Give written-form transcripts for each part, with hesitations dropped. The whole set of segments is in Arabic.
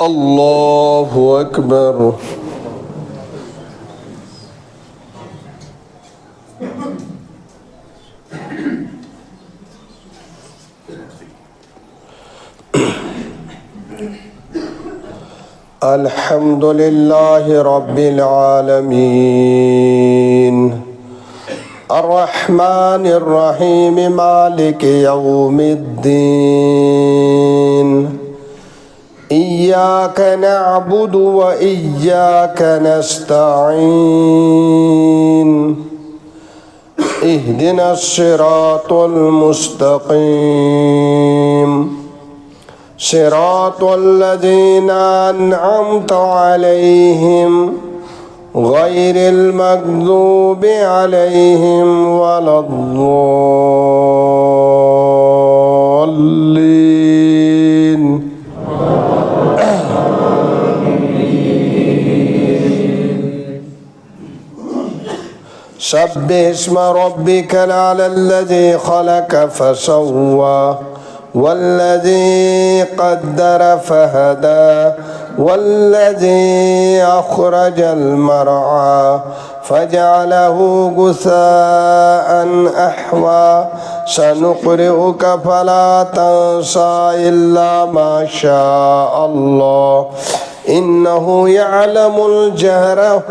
الله أكبر. الحمد لله رب العالمين الرحمن الرحيم مالك يوم الدين إياك نعبد وإياك نستعين اهدنا الصراط المستقيم صراط الذين أنعمت عليهم غير المغضوب عليهم ولا الضالين. سبح اسم ربك الأعلى الذي خلق فسوى والذي قدر فهدى والذي أخرج المرعى فجعله غثاء أحوى سنقرئك فلا تنسى إلا ما شاء الله إنه يعلم الجهر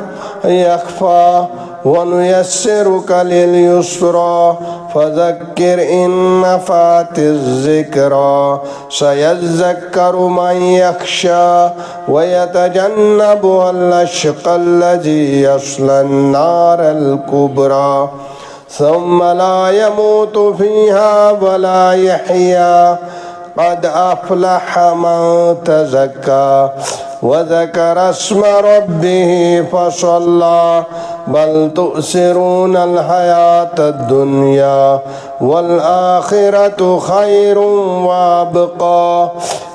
يخفى ونيسرك لليسرى فذكر إن نفعت الذكرى سيذكر من يخشى ويتجنبها الأشقى الذي يصلى النار الكبرى ثم لا يموت فيها ولا يحيا قد أفلح من تزكى وذكر اسم ربه فصلى بل تؤثرون الحياة الدنيا والآخرة خير وأبقى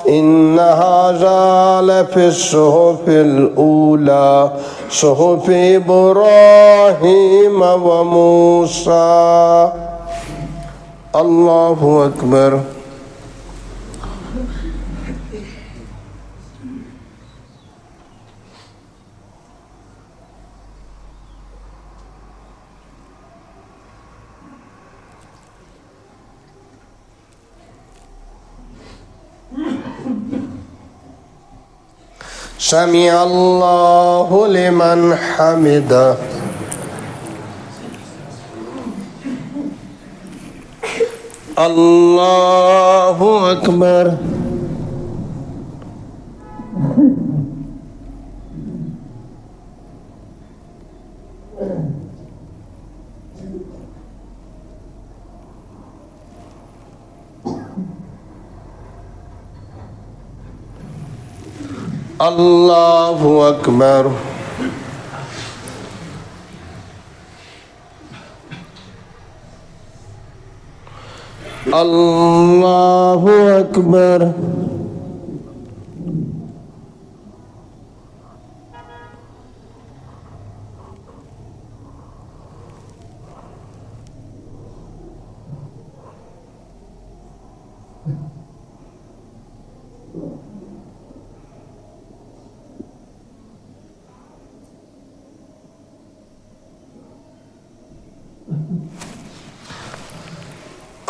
إن هذا لفي الصحف الأولى صحف إبراهيم وموسى. الله أكبر. سمع الله لمن حمده. الله أكبر. الله أكبر. الله أكبر.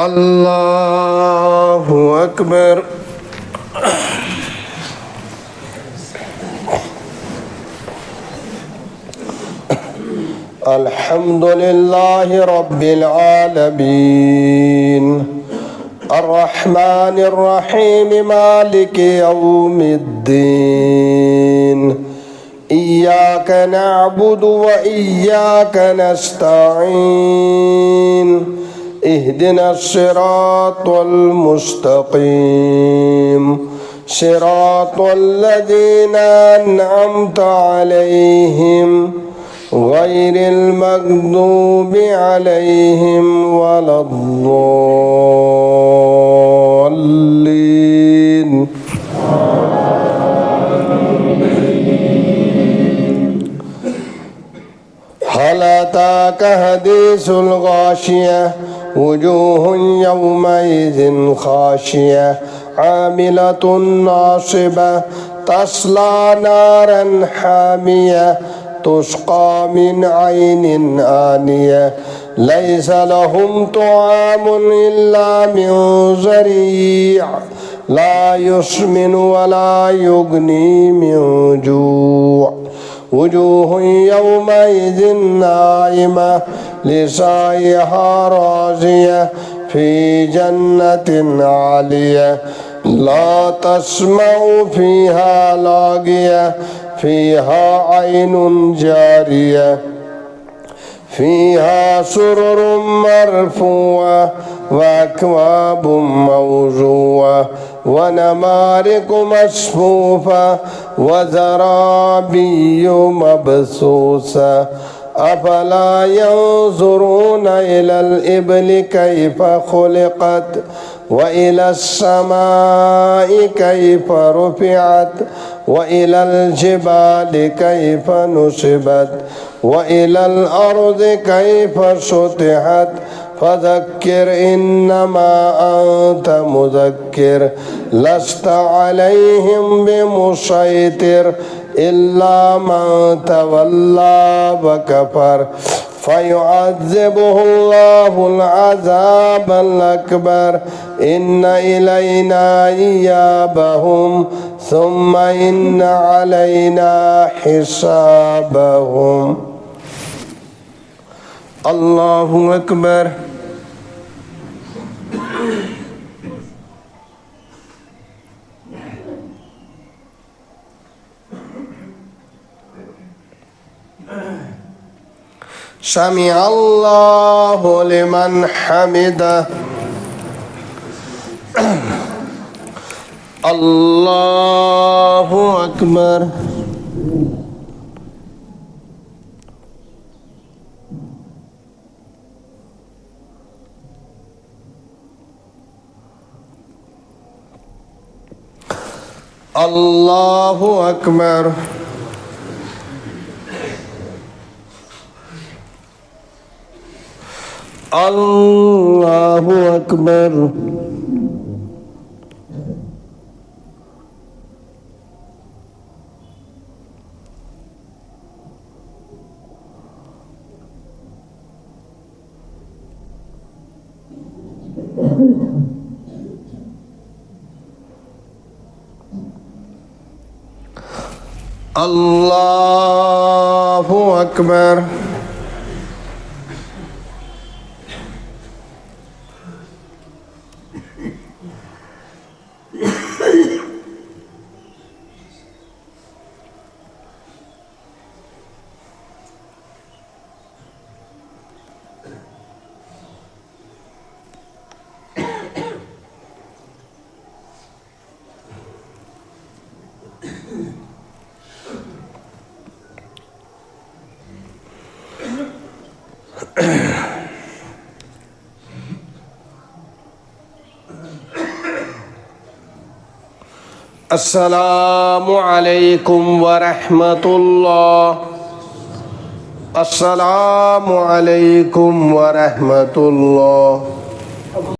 الله أكبر. الحمد لله رب العالمين الرحمن الرحيم مالك يوم الدين إياك نعبد وإياك نستعين اهدنا الصراط المستقيم صراط الذين أنعمت عليهم غير المغضوب عليهم ولا الضالين. هل أتاك حديث الغاشية وجوه يومئذ خاشية عاملة ناصبة تصلى نارا حامية تسقى من عين آنية ليس لهم طعام إلا من ضريع لا يسمن ولا يغني من جوع وجوه يومئذ ناعمة لسعيها راضية في جنة عالية لا تسمع فيها لاغية فيها عين جارية فيها سرر مرفوعة وأكواب موضوعة ونمارق مصفوفة وزرابي مبثوثة أفلا ينظرون إلى الإبل كيف خلقت وإلى السماء كيف رفعت وإلى الجبال كيف نصبت وإلى الأرض كيف سطحت فذكر إنما أنت مذكر لست عليهم بمسيطر إلا من تولى وكفر فيعذبه الله العذاب الأكبر إن إلينا إيابهم ثم إن علينا حسابهم. الله أكبر. سمع الله لمن حمده. الله أكبر. الله أكبر. الله أكبر. الله أكبر. السلام عليكم ورحمة الله. السلام عليكم ورحمة الله.